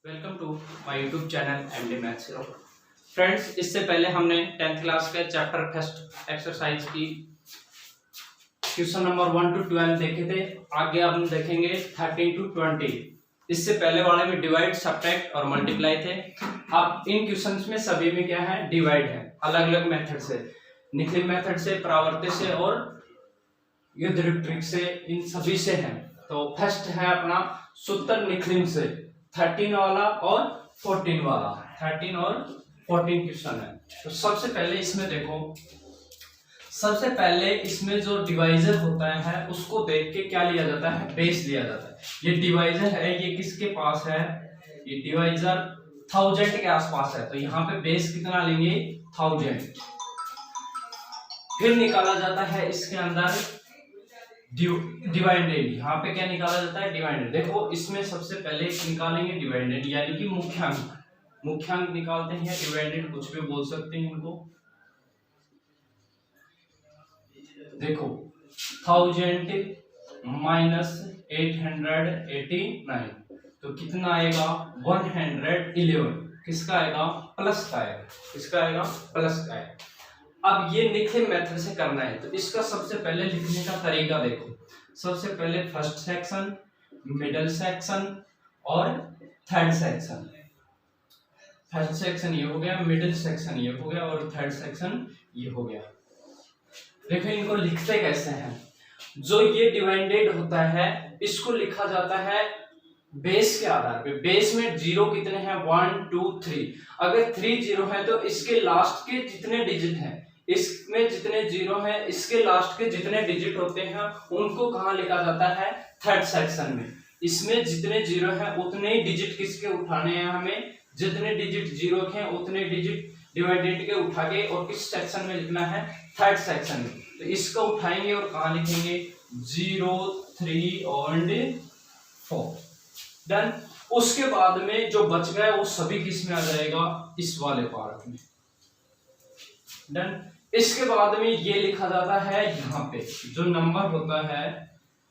Welcome to my YouTube channel MD maths hero. Friends, इससे पहले हमने 10th क्लास के चैप्टर फर्स्ट एक्सरसाइज की क्वेश्चन नंबर 1 to 12 देखे थे। आगे हम देखेंगे 13 to 20। इससे पहले वाले में डिवाइड, सब्ट्रैक्ट और मल्टीप्लाई थे। अब इन क्वेश्चंस में सभी में क्या है, डिवाइड है, अलग अलग मेथड से, निखिल मेथड से, परावर्ते से और युद्धरिक ट्रिक से, इन सभी से है। तो फर्स्ट है अपना सूत्र निखिल से 13 वाला और 14 वाला, 13 और 14 क्वेश्चन है। तो सबसे पहले इसमें देखो, सबसे पहले इसमें जो डिवाइजर होता है उसको देख के क्या लिया जाता है, बेस लिया जाता है। ये डिवाइजर है, ये किसके पास है, ये डिवाइजर 1000 के आसपास है, तो यहाँ पे बेस कितना लेंगे, 1000। फिर निकाला जाता है इसके अंदर डिवाइडेड, यहाँ पे क्या निकाला जाता है, डिवाइडेड। देखो इसमें सबसे पहले निकालेंगे डिवाइडेड, यानी कि मुख्यांक, मुख्यांक निकालते हैं, डिवाइडेड कुछ भी बोल सकते हैं इनको। देखो 1000 माइनस 889, तो कितना आएगा, 111। किसका आएगा, प्लस का आएगा, किसका आएगा, प्लस का आएगा। अब ये निखिल मेथड से करना है, तो इसका सबसे पहले लिखने का तरीका देखो। सबसे पहले फर्स्ट सेक्शन, मिडिल सेक्शन और थर्ड सेक्शन। फर्स्ट सेक्शन ये हो गया, मिडिल सेक्शन ये हो गया और थर्ड सेक्शन ये हो गया। देखो इनको लिखते कैसे हैं। जो ये डिवाइडेड होता है इसको लिखा जाता है बेस के आधार पे। बेस में जीरो कितने हैं, 1 2 3। अगर 3 जीरो है तो इसके लास्ट के जितने डिजिट हैं, इसमें जितने जीरो हैं, इसके लास्ट के जितने डिजिट होते हैं उनको कहाँ लिखा जाता है, थर्ड सेक्शन में। इसमें जितने जीरो हैं उतने ही डिजिट किसके उठाने हैं हमें, जितने डिजिट जीरो के हैं उतने डिजिट डिवाइडेड के उठा के और किस सेक्शन में लिखना है, थर्ड सेक्शन में। तो इसको उठाएंगे और कहाँ लिखेंगे, 0 3 और 4। डन। उसके बाद में जो बच गया वो सभी किस में आ जाएगा, इस वाले पार्ट में। डन। इसके बाद में ये लिखा जाता है यहाँ पे, जो नंबर होता है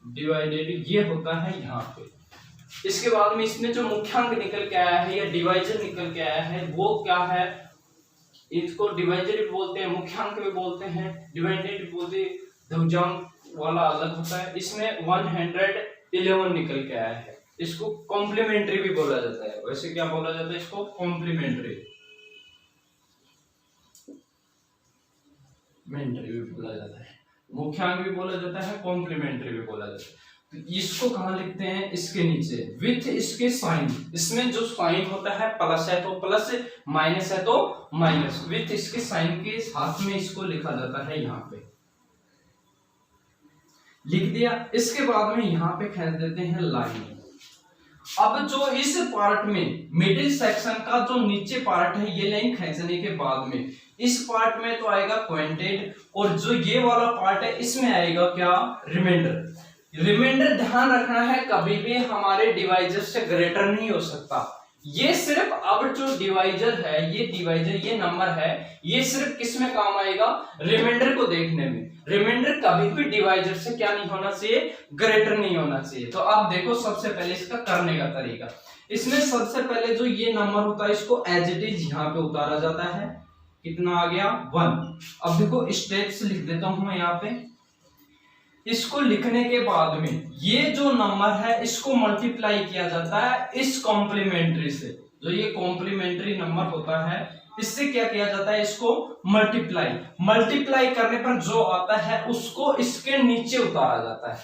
डिवाइडेड ये होता है यहाँ पे। इसके बाद में इसमें जो मुख्यांक निकल के आया है या डिवाइजर निकल के आया है वो क्या है, इसको डिवाइजर भी बोलते हैं, मुख्यांक भी बोलते हैं, डिवाइडेड भी बोलते हैं, ध्रुवजांक वाला अलग होता है। इसमें 111 निकल के आया है, इसको कॉम्प्लीमेंट्री भी बोला जाता है। वैसे क्या बोला जाता है इसको, कॉम्प्लीमेंट्री भी बोला जाता है, मुख्यांक भी बोला जाता है, कॉम्प्लीमेंट्री भी बोला जाता है। तो इसको कहाँ लिखते हैं, इसके नीचे विथ इसके साइन। इसमें जो साइन होता है प्लस है तो प्लस, माइनस है तो माइनस, विथ इसके साइन के साथ में इसको लिखा जाता है, यहाँ पे लिख दिया। इसके बाद में यहाँ पे खींच देते हैं लाइन। अब जो इस पार्ट में मिडिल सेक्शन का जो नीचे पार्ट है, ये लाइन खींचने के बाद में इस पार्ट में तो आएगा क्वांटेड, और जो ये वाला पार्ट है इसमें आएगा क्या, रिमाइंडर। रिमाइंडर ध्यान रखना है, कभी भी हमारे डिवाइजर से ग्रेटर नहीं हो सकता। ये सिर्फ अब जो डिवाइजर है, ये डिवाइजर, ये नंबर है, ये सिर्फ किस में काम आएगा, रिमाइंडर को देखने में। रिमाइंडर कभी भी डिवाइजर से क्या नहीं होना चाहिए, ग्रेटर नहीं होना चाहिए। तो अब देखो सबसे पहले इसका करने का तरीका। इसमें सबसे पहले जो ये नंबर होता है इसको एज इट इज यहाँ पे उतारा जाता है। कितना आ गया, 1। अब देखो स्टेप्स लिख देता हूं मैं यहाँ पे। इसको लिखने के बाद में ये जो नंबर है इसको मल्टीप्लाई किया जाता है इस कॉम्प्लीमेंट्री से। जो ये कॉम्प्लीमेंट्री नंबर होता है इससे क्या किया जाता है, इसको मल्टीप्लाई करने पर जो आता है उसको इसके नीचे उतारा जाता है।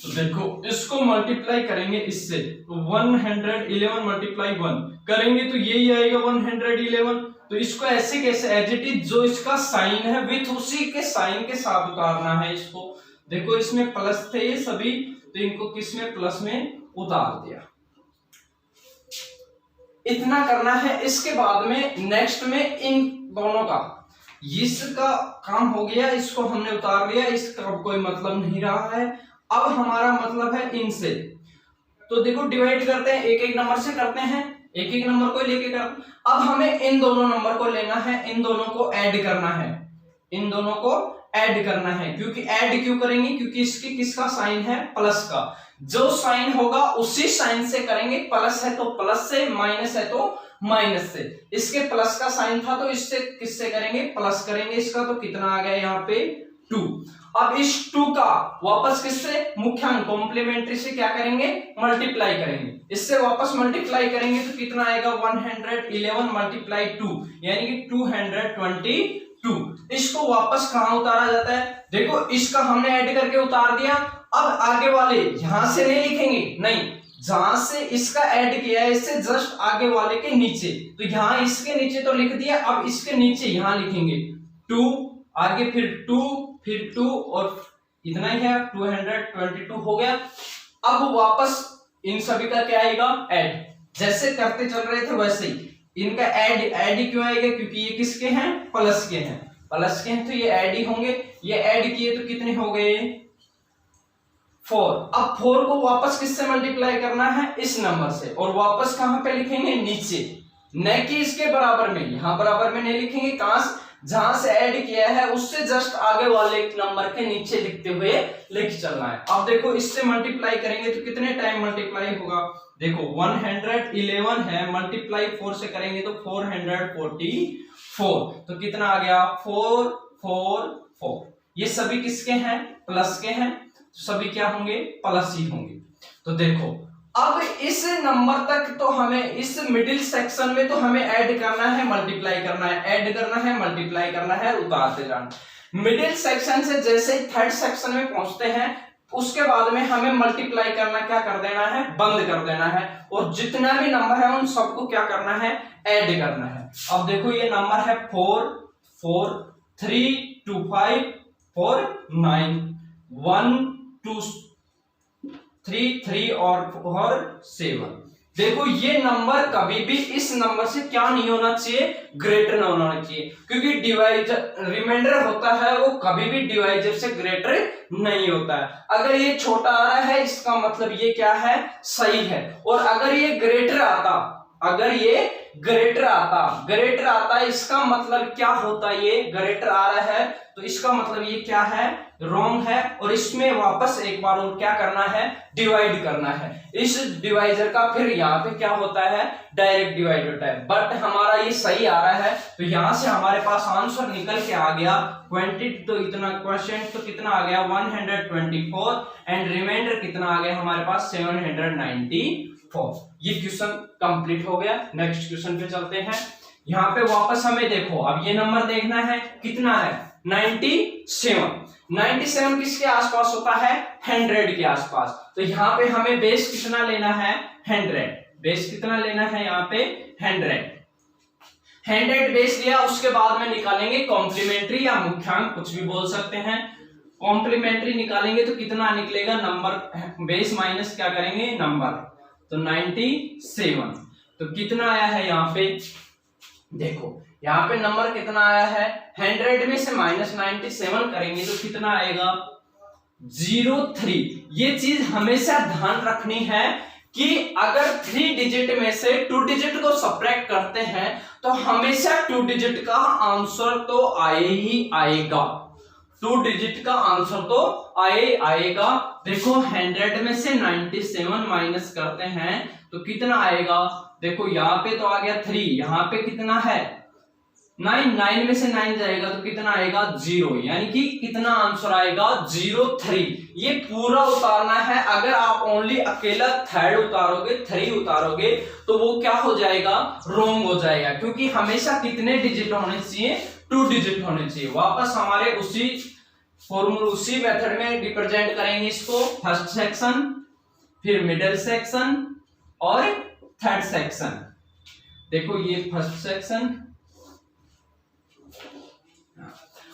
तो देखो इसको मल्टीप्लाई करेंगे इससे, तो 111 मल्टीप्लाई 1 करेंगे तो यही आएगा 111। तो इसको ऐसे कैसे, एज इट इज जो इसका साइन है विथ उसी के साइन के साथ उतारना है इसको। देखो इसमें प्लस थे ये सभी, तो इनको किस में, प्लस में उतार दिया। इतना करना है। इसके बाद में नेक्स्ट में इन दोनों का, इसका काम हो गया, इसको हमने उतार लिया, इसका कोई मतलब नहीं रहा है। अब हमारा मतलब है इनसे। तो देखो डिवाइड करते हैं, एक एक नंबर से करते हैं, एक एक नंबर को लेके कर। अब हमें इन दोनों नंबर को लेना है, इन दोनों को ऐड करना है, इन दोनों को ऐड करना है, क्योंकि ऐड क्यों करेंगे, क्योंकि इसकी किसका साइन है, प्लस का। जो साइन होगा उसी साइन से करेंगे, प्लस है तो प्लस से, माइनस है तो माइनस से। इसके प्लस का साइन था तो इससे किससे करेंगे, प्लस करेंगे इसका, तो कितना आ गया यहाँ पे 2। अब इस 2 का वापस किससे, मुख्यांक कॉम्प्लीमेंट्री से क्या करेंगे, मल्टीप्लाई करेंगे। इससे वापस मल्टीप्लाई करेंगे तो कितना आएगा, 111 मल्टीप्लाई 2 यानी कि 222। इसको वापस कहां उतारा जाता है, देखो इसका हमने ऐड करके उतार दिया। अब आगे वाले यहां से नहीं लिखेंगे, नहीं, जहां से इसका ऐड किया है इससे जस्ट आगे वाले के नीचे, तो यहां इसके नीचे तो लिख दिया, अब इसके नीचे यहां लिखेंगे 2, आगे फिर 2, फिर 2 और इतना ही है, 222 हो गया। अब वापस इन सभी का क्या आएगा, ऐड। जैसे करते चल रहे थे वैसे ही इनका ऐड क्यों आएगा, क्योंकि ये किसके हैं, प्लस के हैं, प्लस के हैं तो ये ऐड ही होंगे। ये ऐड किए तो कितने हो गए, 4। अब 4 को वापस किससे मल्टीप्लाई करना है, इस नंबर से, और वापस कहां पे लिखेंगे, नीचे, न कि इसके बराबर में। यहां बराबर में नहीं लिखेंगे, कहां से, जहां से ऐड किया है उससे जस्ट आगे वाले नंबर के नीचे लिखते हुए लिख चलना है। अब देखो इससे मल्टीप्लाई करेंगे तो कितने टाइम मल्टीप्लाई होगा, देखो 111 है, मल्टीप्लाई 4 से करेंगे तो 444, तो कितना आ गया, 444। ये सभी किसके हैं, प्लस के हैं, तो सभी क्या होंगे, प्लस ही होंगे। तो देखो अब इस नंबर तक तो हमें, इस मिडिल सेक्शन में तो हमें ऐड करना है, मल्टीप्लाई करना है, ऐड करना है, मल्टीप्लाई करना है, उतारते जाना। मिडिल सेक्शन से जैसे ही थर्ड सेक्शन में पहुंचते हैं उसके बाद में हमें मल्टीप्लाई करना क्या कर देना है, बंद कर देना है, और जितना भी नंबर है उन सबको क्या करना है, ऐड करना है। अब देखो ये नंबर है 4 4 3 2 5 4 9 1 2 3 3 और 7। देखो ये नंबर कभी भी इस नंबर से क्या नहीं होना चाहिए, ग्रेटर नहीं होना चाहिए, क्योंकि डिवाइजर रिमाइंडर होता है वो कभी भी डिवाइजर से ग्रेटर नहीं होता है। अगर ये छोटा आ रहा है इसका मतलब ये क्या है, सही है, और अगर ये ग्रेटर आता, अगर ये ग्रेटर आता इसका मतलब क्या होता है, ये ग्रेटर आ रहा है तो इसका मतलब ये क्या है, रॉन्ग है, और इसमें वापस एक बार और क्या करना है, डिवाइड करना है। इस डिवाइजर का फिर यहाँ पे क्या होता है, डायरेक्ट डिवाइड होता है, बट हमारा ये सही आ रहा है तो यहाँ से हमारे पास आंसर निकल के आ गया 20, तो इतना क्वेश्चन तो कितना आ गया 124, एंड रिमाइंडर कितना आ गया हमारे पास 794। ये क्वेश्चन कंप्लीट हो गया। नेक्स्ट क्वेश्चन पे चलते हैं। यहाँ पे वापस हमें देखो अब ये नंबर देखना है, कितना है 97 किसके आसपास होता है, 100 के आसपास। तो यहाँ पे हमें बेस कितना लेना है, 100। बेस कितना लेना है यहाँ पे 100 बेस लिया, उसके बाद में निकालेंगे कॉम्प्लीमेंट्री या मुख्यांक, कुछ भी बोल सकते हैं। कॉम्प्लीमेंट्री निकालेंगे तो कितना निकलेगा, नंबर बेस माइनस क्या करेंगे, नंबर, तो 97। तो कितना आया है यहाँ पे, देखो यहाँ पे नंबर कितना आया है, 100 में से -97 करेंगे तो कितना आएगा 03। ये चीज हमेशा ध्यान रखनी है कि अगर 3 डिजिट में से 2 डिजिट को सब्ट्रैक्ट करते हैं तो हमेशा 2 डिजिट का आंसर तो आए ही आएगा, 2 डिजिट का आंसर तो आएगा। देखो 100 में से 97 माइनस करते हैं तो कितना आएगा, देखो यहाँ पे तो आ गया 3, यहाँ पे कितना है 9 में से 9 जाएगा तो कितना आएगा 0, यानी कि कितना आंसर आएगा 03। ये पूरा उतारना है। अगर आप ओनली अकेला थर्ड उतारोगे, 3 उतारोगे तो वो क्या हो जाएगा, रॉन्ग हो जाएगा, क्योंकि हमेशा कितने डिजिट होने चाहिए, 2 डिजिट होने चाहिए। वापस हमारे उसी फॉर्मूला, उसी मेथड में रिप्रेजेंट करेंगे इसको, फर्स्ट सेक्शन, फिर मिडिल सेक्शन और थर्ड सेक्शन। देखो ये फर्स्ट सेक्शन,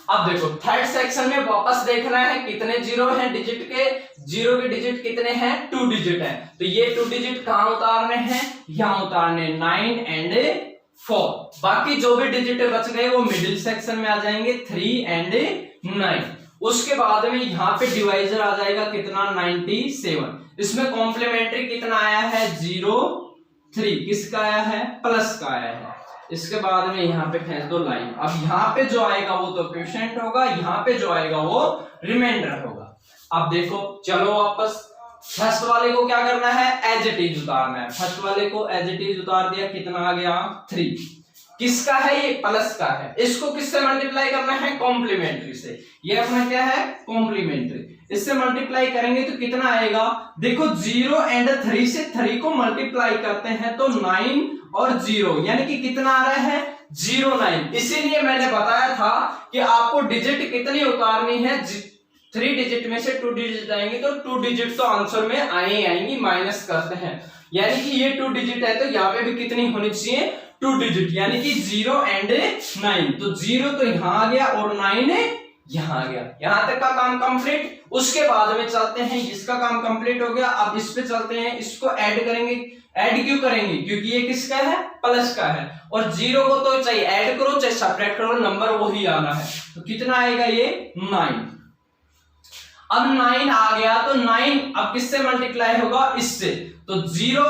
अब देखो थर्ड सेक्शन में वापस देखना है कितने जीरो हैं डिजिट के, जीरो के डिजिट कितने हैं, 2 डिजिट हैं, तो ये 2 डिजिट कहां उतारने हैं, यहां उतारने, 9 एंड 4। बाकी जो भी डिजिट बच गए वो मिडिल सेक्शन में आ जाएंगे, 3 एंड 9। उसके बाद में यहाँ पे डिवाइजर आ जाएगा कितना 97। इसमें कॉम्प्लीमेंट्री कितना आया है 03, किसका आया है, प्लस का आया है। इसके बाद में यहाँ पे खींच दो लाइन। अब यहाँ पे जो आएगा वो तो क्वोशिएंट होगा, यहाँ पे जो आएगा वो रिमाइंडर होगा। अब देखो चलो वापस फर्स्ट वाले को क्या करना है, एज इट इज उतारना है। फर्स्ट वाले को एज इट इज उतार दिया, कितना आ गया 3। किसका है ये, प्लस का है। इसको किससे मल्टीप्लाई करना है, कॉम्प्लीमेंट्री से। ये अपना क्या है, कॉम्प्लीमेंट्री। इससे मल्टीप्लाई करेंगे तो कितना आएगा, देखो 0 एंड 3 से 3 को मल्टीप्लाई करते हैं तो 9 और 0 यानी कि कितना आ रहा है 09। इसीलिए मैंने बताया था कि आपको डिजिट कितनी उतारनी है, 3 डिजिट में से 2 डिजिट आएंगे तो 2 डिजिट तो आंसर में आएंगी, माइनस करते हैं। यानी कि ये 2 डिजिट है तो यहाँ पे भी कितनी होनी चाहिए, 2 डिजिट, यानी कि 0 एंड 9। तो 0 तो यहाँ आ गया और 9 यहाँ आ गया। यहां तक का काम कंप्लीट। उसके बाद में चलते हैं, इसका काम कंप्लीट हो गया। अब इस पे चलते हैं, इसको ऐड करेंगे। ऐड क्यों करेंगे, क्योंकि ये किसका है, प्लस का है। और 0 को तो चाहे ऐड करो चाहे सब्ट्रैक्ट करो, नंबर वही आना है। तो कितना आएगा ये 9। अब 9 आ गया तो 9 अब किससे मल्टीप्लाई होगा, इससे। तो 0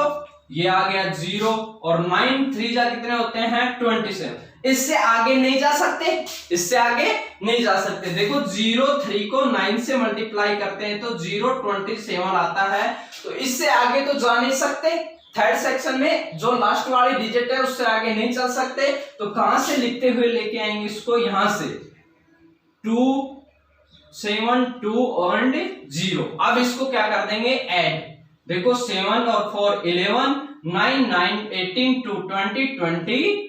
ये आ गया 0 और 9 3 जा कितने होते हैं 27। इससे आगे नहीं जा सकते, इससे आगे नहीं जा सकते। देखो 0 3 को 9 से मल्टीप्लाई करते हैं तो 0 27 आता है। तो इससे आगे तो जा नहीं सकते। थर्ड सेक्शन में जो लास्ट वाली डिजिट है उससे आगे नहीं चल सकते। तो कहां से लिखते हुए लेके आएंगे इसको, यहां से 2 7 2 और 0। अब इसको क्या कर देंगे, ऐड। देखो 7 और 4 11 9 9 18 2 20 21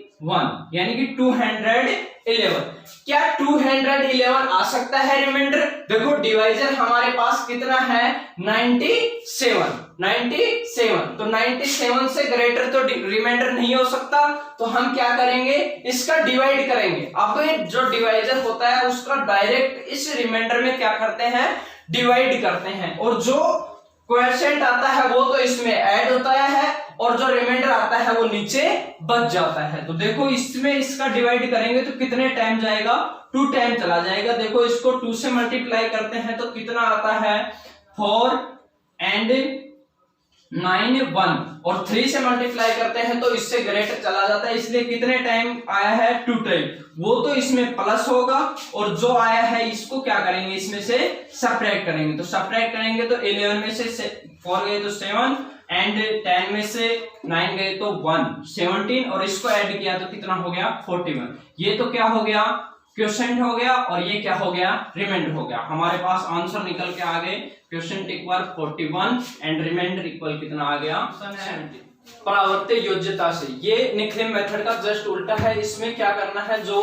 यानी कि 211। क्या 211 आ सकता है रिमाइंडर? देखो डिवाइजर हमारे पास कितना है 97। तो 97 से ग्रेटर तो रिमाइंडर नहीं हो सकता। तो हम क्या करेंगे, इसका डिवाइड करेंगे। अब जो डिवाइजर होता है उसका डायरेक्ट इस रिमाइंडर में क्या करते हैं, डिवाइड करते हैं। और जो क्वोशिएंट आता है वो तो इसमें ऐड होता है और जो रिमाइंडर आता है वो नीचे बच जाता है। तो देखो इसमें इसका डिवाइड करेंगे तो कितने टाइम जाएगा, 2 टाइम चला जाएगा। देखो इसको 2 से मल्टीप्लाई करते हैं तो कितना आता है 4 एंड 9 1 और 3 से मल्टीप्लाई करते हैं तो इससे ग्रेटर चला जाता है। इसलिए कितने टाइम आया है 2 टाइम। वो तो इसमें प्लस होगा और जो आया है इसको क्या करेंगे, इसमें से सब्ट्रैक्ट करेंगे। तो सब्ट्रैक्ट करेंगे तो 11 में से 4 गए तो 7 एंड 10 में से 9 गए तो 1 17 और इसको ऐड किया तो कितना हो गया 41। ये तो क्या हो गया, क्वोशिएंट हो गया और ये क्या हो गया, रिमाइंडर हो गया। हमारे पास आंसर निकल के आ गए, quotient equal 41 and reminder equal कितना आ गया 70। परावर्त्य योज्यता से, ये निखिल मेथड का जस्ट उल्टा है। इसमें क्या करना है, जो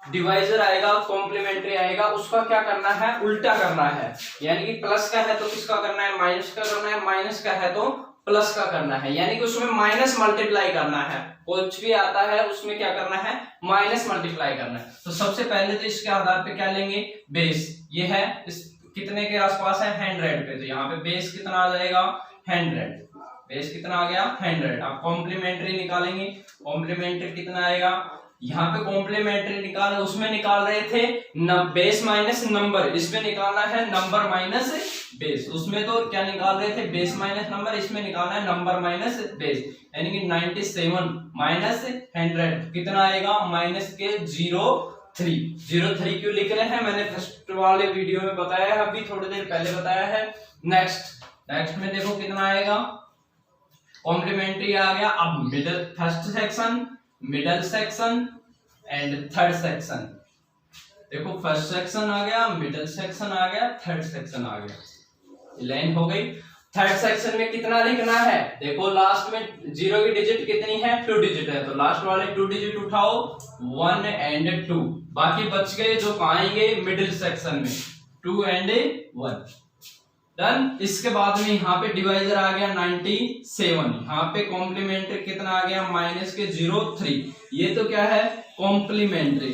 डिवाइजर आएगा कॉम्प्लीमेंट्री आएगा उसका क्या करना है, उल्टा करना है। यानी कि प्लस का है तो किसका करना है, माइनस का करना है। माइनस का है तो प्लस का करना है, यानी कि उसमें माइनस मल्टीप्लाई करना है। कुछ भी आता है उसमें क्या करना है, माइनस मल्टीप्लाई करना है। तो सबसे पहले तो इसके आधार पे क्या लेंगे, बेस। ये है इस कितने के आसपास है 100 पे, तो यहाँ पे बेस कितना आ जाएगा 100। बेस कितना आ गया 100। अब कॉम्प्लीमेंट्री निकालेंगे, कॉम्प्लीमेंट्री कितना आएगा, यहाँ पे कॉम्प्लीमेंट्री निकाल, उसमें निकाल रहे थे बेस माइनस नंबर, इसमें निकालना है नंबर माइनस बेस। उसमें तो क्या निकाल रहे थे, बेस माइनस नंबर, इसमें निकालना है नंबर माइनस बेस। यानी कि 97 माइनस 100 कितना आएगा, माइनस के 03 क्यों लिख रहे हैं, मैंने फर्स्ट वाले वीडियो में बताया है, अभी थोड़ी देर पहले बताया है। नेक्स्ट में देखो कितना आएगा, कॉम्प्लीमेंट्री आ गया। अब middle, first section, middle section and third section. देखो फर्स्ट सेक्शन आ गया, मिडिल सेक्शन आ गया, थर्ड सेक्शन आ गया, लाइन हो गई। थर्ड सेक्शन में कितना लिखना है, देखो लास्ट में 0 की डिजिट कितनी है 2 डिजिट है, तो लास्ट वाले 2 डिजिट उठाओ 1 एंड 2, बाकी बच गए जो पाएंगे मिडिल सेक्शन में 2 एंड 1। डन। इसके बाद में यहाँ पे डिवाइजर आ गया 97, यहाँ पे कॉम्प्लीमेंट्री कितना आ गया माइनस के 03। ये तो क्या है कॉम्प्लीमेंट्री,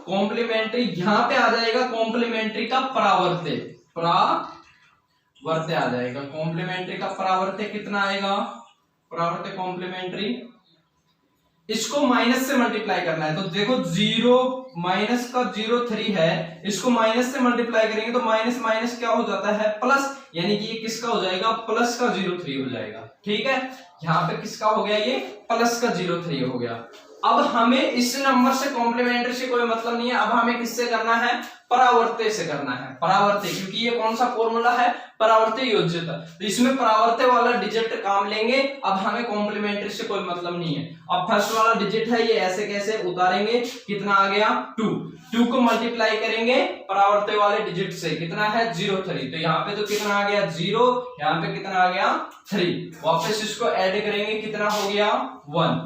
कॉम्प्लीमेंट्री यहाँ पे आ जाएगा कॉम्प्लीमेंट्री का परावर्त्य, परावर्त्य आ जाएगा। कॉम्प्लीमेंट्री का परावर्त्य कितना आएगा, परावर्त्य कॉम्प्लीमेंट्री इसको माइनस से मल्टीप्लाई करना है। तो देखो 0 माइनस का 0 3 है, इसको माइनस से मल्टीप्लाई करेंगे तो माइनस माइनस क्या हो जाता है प्लस, यानी कि ये किसका हो जाएगा प्लस का 0 3 हो जाएगा। ठीक है, यहाँ पे किसका हो गया ये प्लस का 0 3 हो गया। अब हमें इस नंबर से कॉम्प्लीमेंट्री से कोई मतलब नहीं है, अब हमें किससे करना है परावर्त्य से करना है, परावर्त्य, क्योंकि ये कौन सा फॉर्मूला है परावर्त्य योज्यता, तो इसमें परावर्त्य वाला डिजिट काम लेंगे। अब हमें कॉम्प्लीमेंट्री से कोई मतलब नहीं है। अब फर्स्ट वाला डिजिट है ये ऐसे कैसे उतारेंगे, कितना आ गया 2 को मल्टीप्लाई करेंगे परावर्त्य वाले डिजिट से, कितना है 0 3, तो यहाँ पे तो कितना आ गया 0, यहाँ पे कितना आ गया 3, वापस इसको ऐड करेंगे कितना हो गया 1,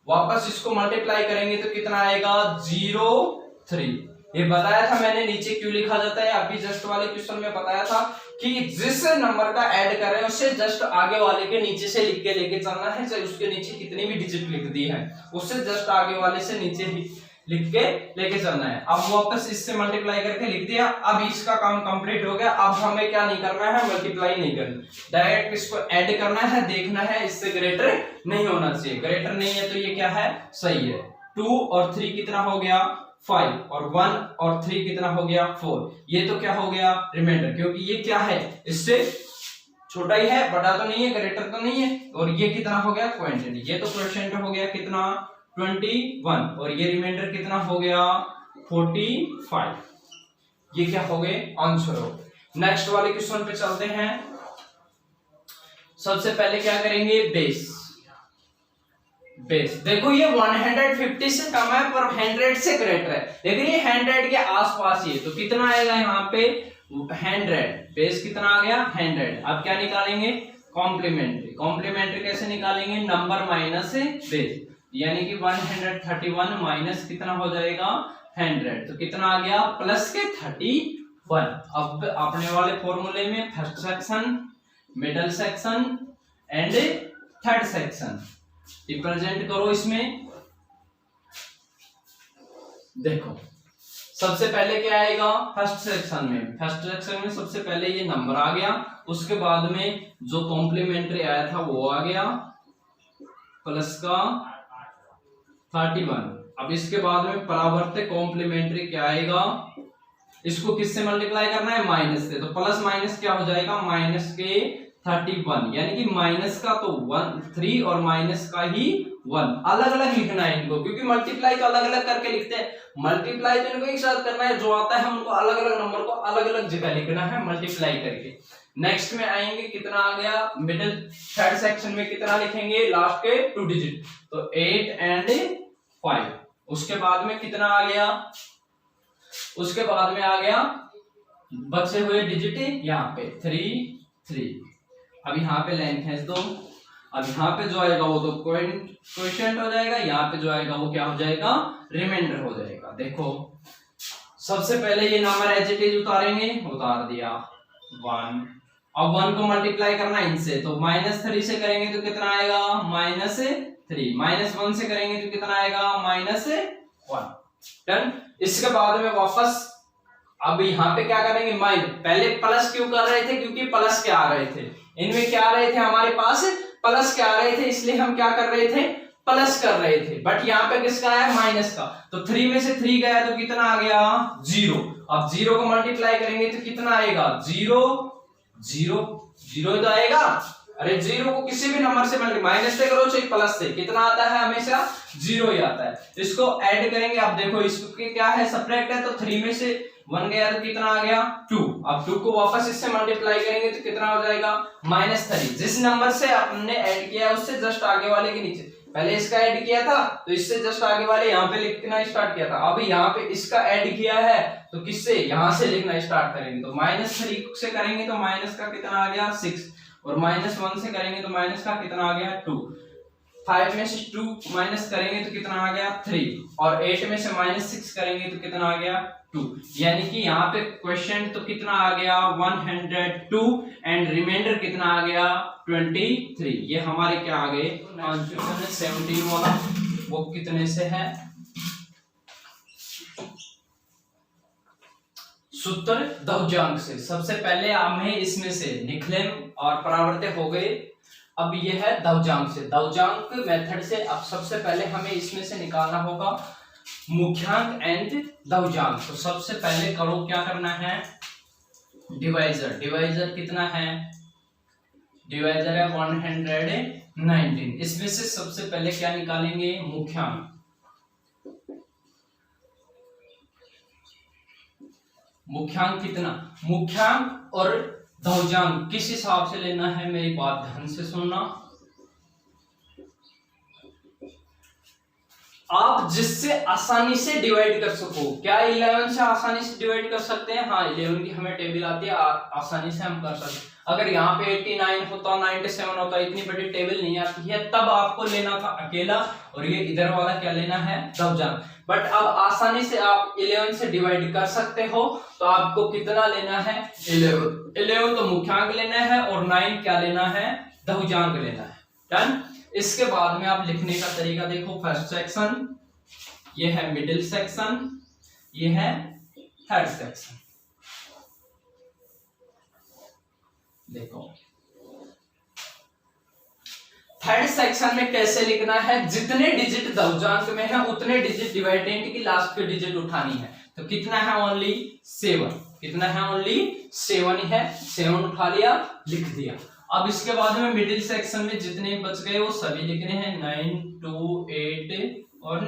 वापस इसको मल्टीप्लाई करेंगे तो कितना आएगा 0 3। ये बताया था मैंने नीचे क्यों लिखा जाता है, अभी जस्ट वाले क्वेश्चन में बताया था कि जिस नंबर का ऐड कर रहे हैं उससे जस्ट आगे वाले के नीचे से लिख के लेके चलना है, चाहे उसके नीचे कितनी भी डिजिट लिख दी है उससे जस्ट आगे वाले से नीचे ही लिख के लेके चलना है। अब वापस इससे मल्टीप्लाई करके लिख दिया, अब इसका काम कंप्लीट हो गया। अब हमें क्या नहीं करना है मल्टीप्लाई नहीं करना, डायरेक्ट इसको ऐड करना है, देखना है इससे ग्रेटर नहीं होना चाहिए, ग्रेटर नहीं है तो ये क्या है सही है। 2 और 3 कितना हो गया 5, और 1 और 3 कितना हो गया 4, ये तो क्या हो गया रिमाइंडर, क्योंकि ये क्या है इससे छोटा ही है, बड़ा तो नहीं है, ग्रेटर तो नहीं है, और ये कितना हो गया क्वांटिटी, ये तो परसेंट हो गया कितना 21, और ये रिमाइंडर कितना हो गया 45, ये क्या हो गए आंसर हो। नेक्स्ट वाले क्वेश्चन पे चलते हैं। सबसे पहले क्या करेंगे बेस, बेस देखो ये 150 से कम है पर 100 से ग्रेटर है, लेकिन ये 100 के आसपास ही है, तो कितना आएगा यहाँ पे 100, बेस कितना आ गया 100। अब क्या निकालेंगे कॉम्प्लीमेंट्री, कॉम्प्लीमेंट्री कैसे निकालेंगे नंबर माइनस बेस, यानी कि 131 माइनस कितना हो जाएगा 100, तो कितना आ गया प्लस के 31। अब अपने वाले फॉर्मूले में first section, middle section and third section represent करो। इसमें देखो सबसे पहले क्या आएगा फर्स्ट सेक्शन में, फर्स्ट सेक्शन में सबसे पहले ये नंबर आ गया, उसके बाद में जो कॉम्प्लीमेंट्री आया था वो आ गया प्लस का 31। अब इसके बाद में परावर्त्य कॉम्प्लीमेंट्री क्या आएगा, इसको किससे मल्टीप्लाई करना है माइनस से, तो प्लस माइनस क्या हो जाएगा माइनस के 31, यानी कि माइनस का तो 3 और माइनस का ही 1, अलग अलग लिखना है इनको, क्योंकि मल्टीप्लाई तो अलग अलग करके लिखते हैं, मल्टीप्लाई तो इनको एक साथ करना है, जो आता है उनको अलग अलग नंबर को अलग अलग जगह लिखना है मल्टीप्लाई करके। नेक्स्ट में आएंगे कितना आ गया मिडिल थर्ड सेक्शन में कितना लिखेंगे लास्ट के 2 डिजिट, तो 8 एंड 5। उसके बाद में कितना आ गया, उसके बाद में आ गया बचे हुए डिजिट यहाँ पे 3। अब यहाँ पे लाइन खींच दो, अब यहाँ पे जो आएगा वो तो क्वोशिएंट हो जाएगा, यहाँ पे जो आएगा वो क्या हो जाएगा रिमाइंडर हो जाएगा। देखो सबसे पहले ये नंबर एज इट इज उतारेंगे, उतार दिया 1, अब 1 को मल्टीप्लाई करना इनसे, तो -3 से करेंगे तो कितना आएगा -3, -1 से करेंगे तो कितना आएगा -1। डन। इसके बाद में वापस अब यहाँ पे क्या करेंगे पहले प्लस क्यों कर रहे थे, क्योंकि प्लस क्या आ रहे थे, इनमें क्या आ रहे थे हमारे पास प्लस क्या आ रहे थे, इसलिए हम क्या कर रहे थे प्लस कर रहे थे, बट यहाँ पे किसका आया माइनस का, तो 3 में से 3 गया तो कितना आ गया 0। अब 0 को मल्टीप्लाई करेंगे तो कितना आएगा 0 तो आएगा, अरे 0 को किसी भी नंबर से माइनस से करो चाहे प्लस से, कितना आता है हमेशा 0 ही आता है। इसको ऐड करेंगे, अब देखो इसके क्या है सब्ट्रैक्ट है, तो 3 में से 1 गया तो कितना आ गया 2, अब 2 को वापस इससे मल्टीप्लाई करेंगे तो कितना हो जाएगा -3। जिस नंबर से आपने ऐड किया है उससे जस्ट आगे वाले के नीचे, पहले इसका ऐड किया था तो इससे जस्ट आगे वाले यहाँ पे लिखना स्टार्ट किया था, अब यहाँ पे इसका ऐड किया है तो किससे यहाँ से लिखना स्टार्ट करेंगे, तो -3 से करेंगे तो माइनस का कितना आ गया 6, और -1 से करेंगे तो माइनस का कितना आ गया 2, 5 में से 2 माइनस करेंगे तो कितना आ गया 3, और 8 में से -6 करेंगे तो कितना आ गया 2, यानी कि यहाँ पे क्वेश्चन तो कितना आ गया 102 एंड रिमाइंडर कितना आ गया 23। ये हमारे क्या आ गए आंसर 17 वाला, वो कितने से है सूत्र दहुजांक से। सबसे पहले हमें इसमें से निखिलेम और परावर्त्य हो गए। अब ये है दवजांक से, दवजांक मेथड से। अब सबसे पहले हमें इसमें से निकालना होगा मुख्यांक एंड दवजांक। तो सबसे पहले करो क्या करना है, डिवाइजर। डिवाइजर कितना है, डिवाइजर है 119। इसमें से सबसे पहले क्या निकालेंगे, मुख्यांक। मुख्यांक कितना, मुख्यांक और दवजांक किस हिसाब से लेना है, मेरी बात ध्यान से सुनना। आप जिससे आसानी से डिवाइड कर सको, क्या 11 से आसानी से डिवाइड कर सकते हैं, हाँ 11 की हमें टेबल आती है, आसानी से हम कर सकते हैं। अगर यहाँ पे 89 होता, 97 होता, इतनी बड़ी टेबल नहीं आती है, तब आपको लेना था अकेला, और ये इधर वाला क्या लेना है, दवजांक। बट अब आसानी से आप 11 से डिवाइड कर सकते हो, तो आपको कितना लेना है, 11 तो मुख्यांक लेना है, और 9 क्या लेना है, दवजांक लेना है। डन। इसके बाद में आप लिखने का तरीका देखो, फर्स्ट सेक्शन, ये है मिडिल सेक्शन, ये है थर्ड सेक्शन। देखो थर्ड सेक्शन में कैसे लिखना है, जितने डिजिट दवजांक में है उतने डिजिट डिवाइडेंट की लास्ट की डिजिट उठानी है। तो कितना है, ओनली 7। कितना है, ओनली 7 है, 7 उठा लिया, लिख दिया। अब इसके बाद में मिडिल सेक्शन में जितने बच गए वो सभी लिखने हैं, 9, 2, 8 और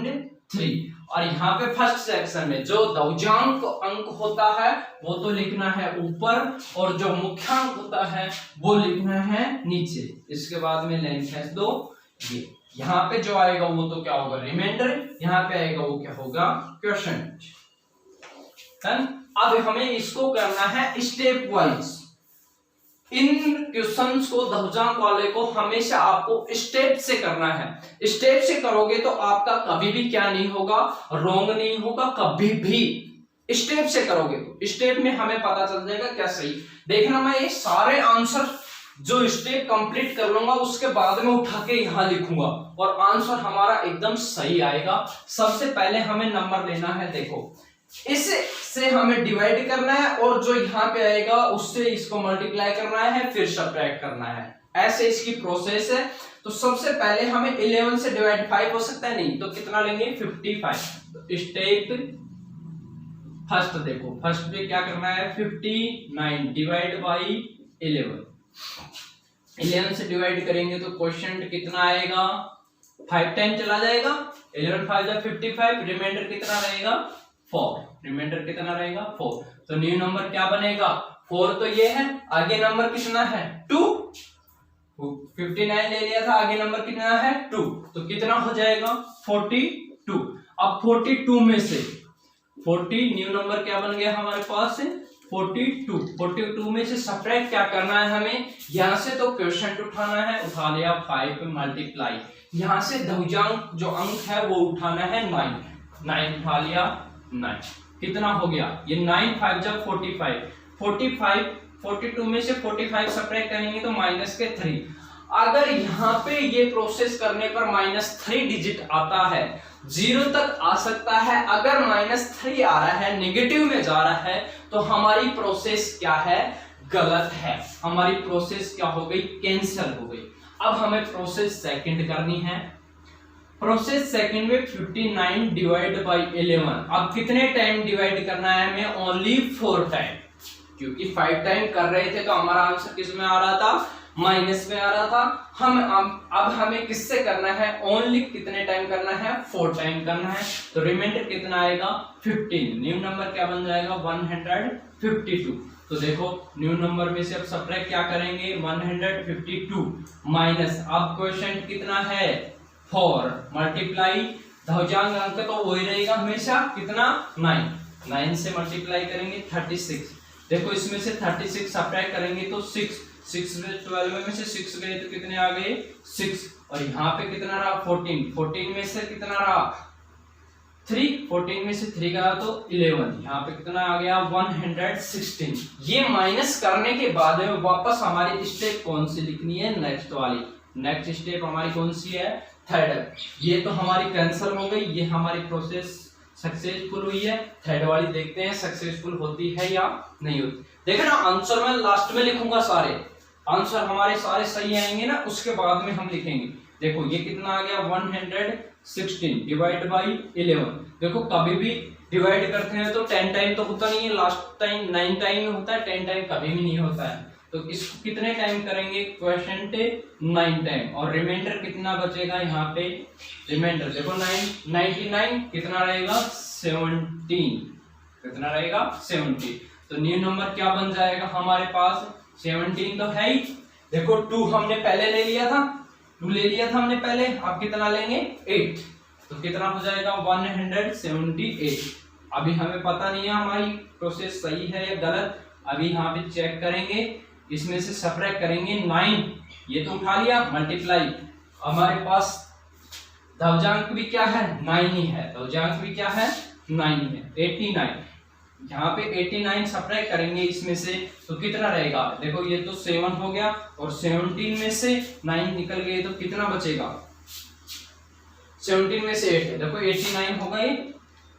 3। और यहाँ पे फर्स्ट सेक्शन में जो दवजांक अंक होता है वो तो लिखना है ऊपर, और जो मुख्यांक होता है वो लिखना है नीचे। इसके बाद में लाइन खींच दो, ये यहाँ पे जो आएगा वो तो क्या होगा, रिमाइंडर, यहाँ पे आएगा वो क्या होगा, क्वेश्चन। अब हमें इसको करना है स्टेप वाइज। इन क्वेश्चंस को, दवजांक वाले को हमेशा आपको स्टेप से करना है। स्टेप से करोगे तो आपका कभी भी क्या नहीं होगा, रॉन्ग नहीं होगा, कभी भी। स्टेप से करोगे तो स्टेप में हमें पता चल जाएगा क्या सही। देखना, मैं ये सारे आंसर जो स्टेप कंप्लीट कर लूंगा उसके बाद में उठा के यहां लिखूंगा, और आंसर हमारा एकदम सही आएगा। सबसे पहले हमें नंबर लेना है, देखो इससे हमें डिवाइड करना है, और जो यहाँ पे आएगा उससे इसको मल्टीप्लाई करना है, फिर सब्ट्रैक्ट करना है। ऐसे इसकी प्रोसेस है। तो सबसे पहले हमें 11 से डिवाइड 5 हो सकता है, नहीं तो कितना लेंगे, 55। स्टेप फर्स्ट देखो, फर्स्ट पे क्या करना है, 59 डिवाइड बाई 11। 11 से डिवाइड करेंगे तो क्वेश्चन कितना आएगा, 5 टाइम चला जाएगा, 11 5 55, रिमाइंडर कितना रहेगा, 4। रिमाइंडर कितना रहेगा, 4। तो न्यू नंबर क्या बनेगा, 4 तो ये है, आगे नंबर कितना है, 2। 59 ले लिया था, आगे नंबर कितना है, 2, तो कितना हो जाएगा, 42। अब 42 में से 40, न्यू नंबर क्या बन गया हमारे पास, 42। 42 में से सब्ट्रैक्ट क्या करना है हमें, यहां से तो क्वेश्चन उठाना है, उठा लिया 5 पे मल्टीप्लाई, यहां से दवजांक जो अंक है वो उठाना है 9 उठा लिया, 9 कितना हो गया, ये 9 5 जब 45 42 में से 45 सब्ट्रैक्ट करेंगे तो माइनस के 3। अगर यहाँ पे ये प्रोसेस करने पर -3 डिजिट आता है, 0 तक आ सकता है। अगर -3 आ रहा है, नेगेटिव में जा रहा है, तो हमारी प्रोसेस क्या है, गलत है, हमारी प्रोसेस क्या हो गई, कैंसिल हो गई। अब हमें प्रोसेस सेकंड करनी है। प्रोसेस सेकंड में 59 डिवाइड बाई 11। अब कितने टाइम डिवाइड करना है हमें, ओनली 4 टाइम, क्योंकि 5 टाइम कर रहे थे तो हमारा आंसर किस में आ रहा था, माइनस में आ रहा था। अब हमें किससे करना है, ओनली कितने टाइम करना है, 4 टाइम करना है। तो रिमाइंडर कितना आएगा, 15। न्यू नंबर क्या बन जाएगा, 152। तो देखो न्यू नंबर में से अब सब्ट्रैक्ट क्या करेंगे, 152 माइनस, अब क्वेश्चन कितना है, 4 मल्टीप्लाई दवजांक अंक तो वही रहेगा हमेशा, कितना, 9 से मल्टीप्लाई करेंगे 36। देखो इसमें से 36 सब्ट्रैक्ट करेंगे तो 6 में 12 में से 6 गए तो कितने आ गए, 6। और यहाँ पे कितना रहा, 14 में से कितना रहा, 3। 14 में से 3 गया तो 11। यहाँ पे कितना आ गया, 116। ये माइनस करने के बाद में वापस हमारी स्टेप कौन सी लिखनी है, नेक्स्ट वाली। नेक्स्ट स्टेप हमारी कौन सी है, थर्ड। ये तो हमारी कैंसिल हो गई, ये हमारी प्रोसेस सक्सेसफुल हुई है। थर्ड वाली देखते हैं सक्सेसफुल होती है या नहीं होती। देखो ना आंसर मैं लास्ट में लिखूंगा सारे, आंसर हमारे सारे सही आएंगे ना, उसके बाद में हम लिखेंगे। देखो ये कितना आ गया 116 डिवाइड बाई 11। देखो कभी भी डिवाइड करते हैं तो 10 टाइम तो होता नहीं है, लास्ट टाइम 9 टाइम होता है, 10 टाइम कभी भी नहीं होता है। तो इसको कितने टाइम करेंगे, क्वेश्चन 9 टाइम, और रिमाइंडर कितना बचेगा यहाँ पे, रिमाइंडर देखो 99 कितना रहेगा 17, कितना रहेगा 17। तो न्यू नंबर क्या बन जाएगा हमारे पास, 17 तो है ही। देखो 2 हमने पहले ले लिया था, 2 ले लिया था हमने पहले, अब कितना लेंगे 8, तो कितना हो जाएगा 178। अभी हमें पता नहीं है हमारी प्रोसेस सही है या गलत, अभी यहाँ पे चेक करेंगे, इसमें से सबट्रैक्ट करेंगे 9, ये तो उठा लिया, मल्टीप्लाई, हमारे पास धवजांक भी क्या है 9 ही है, धवजांक भी क्या है 9 ही है, 89। यहाँ पे 89 सबट्रैक्ट करेंगे इसमें से, तो कितना रहेगा, देखो ये तो 7 हो गया, और 17 में से 9 निकल गए तो कितना बचेगा, 17 में से 8 है, देखो 89 हो गए,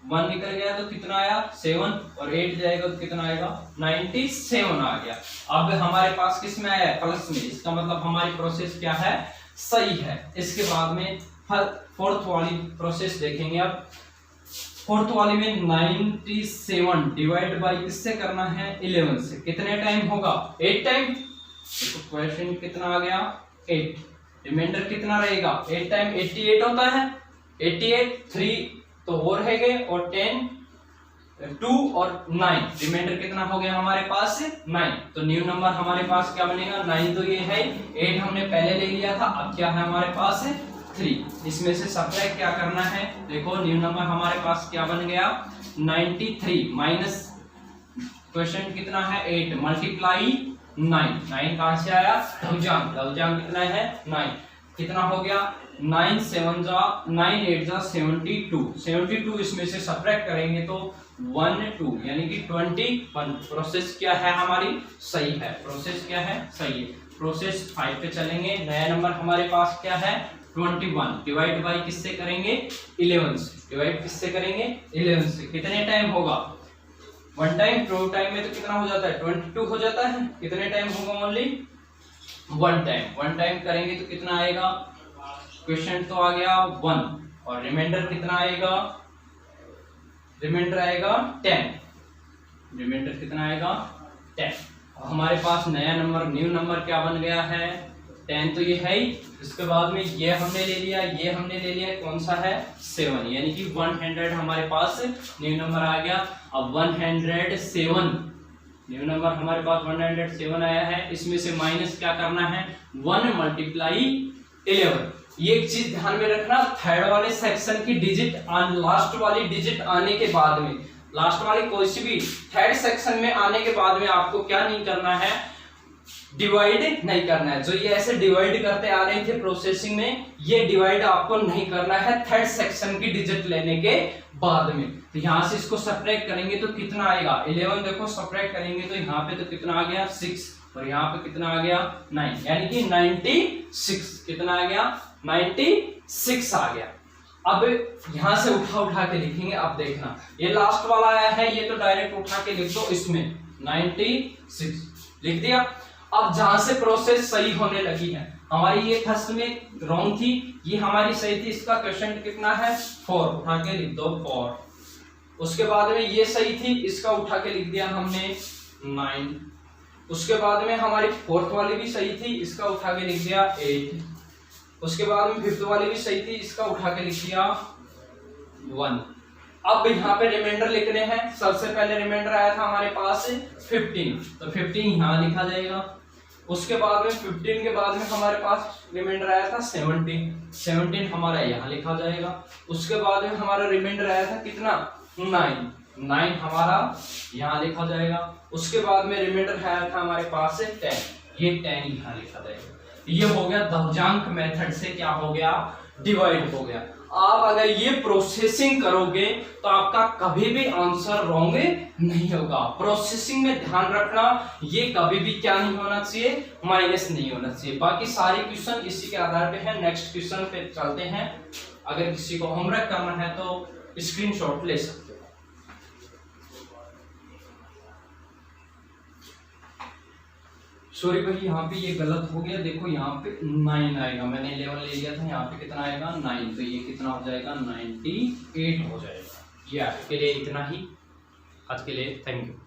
1 निकल गया तो कितना आया 7, और 8 जाएगा तो कितना आएगा 97 आ गया। अब हमारे पास किस में आया, प्लस में, इसका मतलब हमारी प्रोसेस क्या है, सही है। इसके बाद में फोर्थ वाली प्रोसेस देखेंगे। अब फोर्थ वाली में 97 डिवाइड बाई किससे करना है 11 से, कितने टाइम होगा 8 टाइम। देखो क्वेश्चन कितना आ गया 8, रिमाइंडर कितना रहेगा 8 टाइम 88 होता है, 88 3 तो और है गए, और 10 2 और 9, रिमाइंडर कितना हो गया हमारे पास 9। तो न्यू नंबर हमारे पास क्या बनेगा 9, तो ये है, 8 हमने पहले ले लिया था, अब क्या है हमारे पास 3, इसमें से सबट्रैक्ट क्या करना है, देखो न्यू नंबर हमारे पास क्या बन गया 93 माइनस क्वेश्चन कितना है 8 मल्टीप्लाई 9 कहां से आया, लवजांक कितना है 9, कितना हो गया 9 7 जा 9 8 जा 72, इसमें से सबट्रैक्ट करेंगे तो 1 2 यानी कि 21। प्रोसेस क्या है हमारी सही है, प्रोसेस क्या है सही है। प्रोसेस 5 पे चलेंगे। नया नंबर हमारे पास क्या है 21, डिवाइड बाई किससे करेंगे 11 से, डिवाइड किससे करेंगे 11 से, कितने टाइम होगा 1 टाइम, 2 टाइम में तो कितना हो जाता है 22 हो जाता है, कितने टाइम होगा ओनली 1 टाइम। 1 टाइम करेंगे तो कितना आएगा, क्वेश्चन तो आ गया 1, और रिमाइंडर कितना आएगा, रिमाइंडर आएगा 10, रिमाइंडर कितना आएगा 10। हमारे पास नया नंबर न्यू नंबर क्या बन गया है 10, तो ये है ही। इसके बाद में ये हमने ले लिया, ये हमने ले लिया, कौन सा है 7, यानी कि 100 हमारे पास न्यू नंबर आ गया। अब 107 न्यू नंबर हमारे पास 107 आया है, इसमें से माइनस क्या करना है 1 मल्टीप्लाई 11। ये एक चीज ध्यान में रखना, थर्ड वाले सेक्शन की डिजिट लास्ट वाली डिजिट आने के बाद में, लास्ट वाली कोई सी भी थर्ड सेक्शन में आने के बाद में आपको क्या नहीं करना है, डिवाइड नहीं करना है। जो ये ऐसे डिवाइड करते आ रहे थे प्रोसेसिंग में, ये डिवाइड आपको नहीं करना है थर्ड सेक्शन की डिजिट लेने के बाद में। तो यहाँ से इसको सबट्रैक्ट करेंगे तो कितना आएगा 11, देखो सबट्रैक्ट करेंगे तो यहाँ पे तो कितना आ गया 6, और यहाँ पे कितना आ गया 9, यानी कि 96, कितना आ गया 96 आ गया। अब यहां से उठा के लिखेंगे। अब देखना ये लास्ट वाला आया है, ये तो डायरेक्ट उठा के लिख दो, इसमें 96 लिख दिया। अब जहां से प्रोसेस सही होने लगी है, हमारी ये फर्स्ट में रॉन्ग थी, ये हमारी सही थी, इसका क्वेश्चन कितना है 4, उठा के लिख दो 4। उसके बाद में ये सही थी, इसका उठा के लिख दिया हमने 9। उसके बाद में हमारी फोर्थ वाली भी सही थी, इसका उठा के लिख दिया 8। उसके बाद में फिफ्थ वाली भी सही थी, इसका उठा के लिख दिया 1। अब यहाँ पे रिमाइंडर लिखने हैं। सबसे पहले रिमाइंडर आया था हमारे पास 15, तो 15 यहाँ लिखा जाएगा। उसके बाद में 15 के बाद में हमारे पास रिमाइंडर आया था 17 हमारा यहाँ लिखा जाएगा। उसके बाद में हमारा रिमाइंडर आया था कितना 9 हमारा यहाँ लिखा जाएगा। उसके बाद में रिमाइंडर आया था हमारे पास 10, ये 10 यहाँ लिखा जाएगा। ये हो गया दहजांक मेथड से क्या हो गया डिवाइड हो गया। आप अगर ये प्रोसेसिंग करोगे तो आपका कभी भी आंसर रॉन्ग नहीं होगा। प्रोसेसिंग में ध्यान रखना, ये कभी भी क्या नहीं होना चाहिए, माइनस नहीं होना चाहिए। बाकी सारे क्वेश्चन इसी के आधार पे है। नेक्स्ट क्वेश्चन पे चलते हैं। अगर किसी को होमवर्क करना है तो स्क्रीनशॉट ले सकते हो। सॉरी भाई यहाँ पे ये गलत हो गया, देखो यहाँ पे 9 आएगा, मैंने 11 ले लिया था, यहाँ पे कितना आएगा 9, तो ये कितना हो जाएगा 98 हो जाएगा। ये आज के लिए इतना ही, आज के लिए थैंक यू।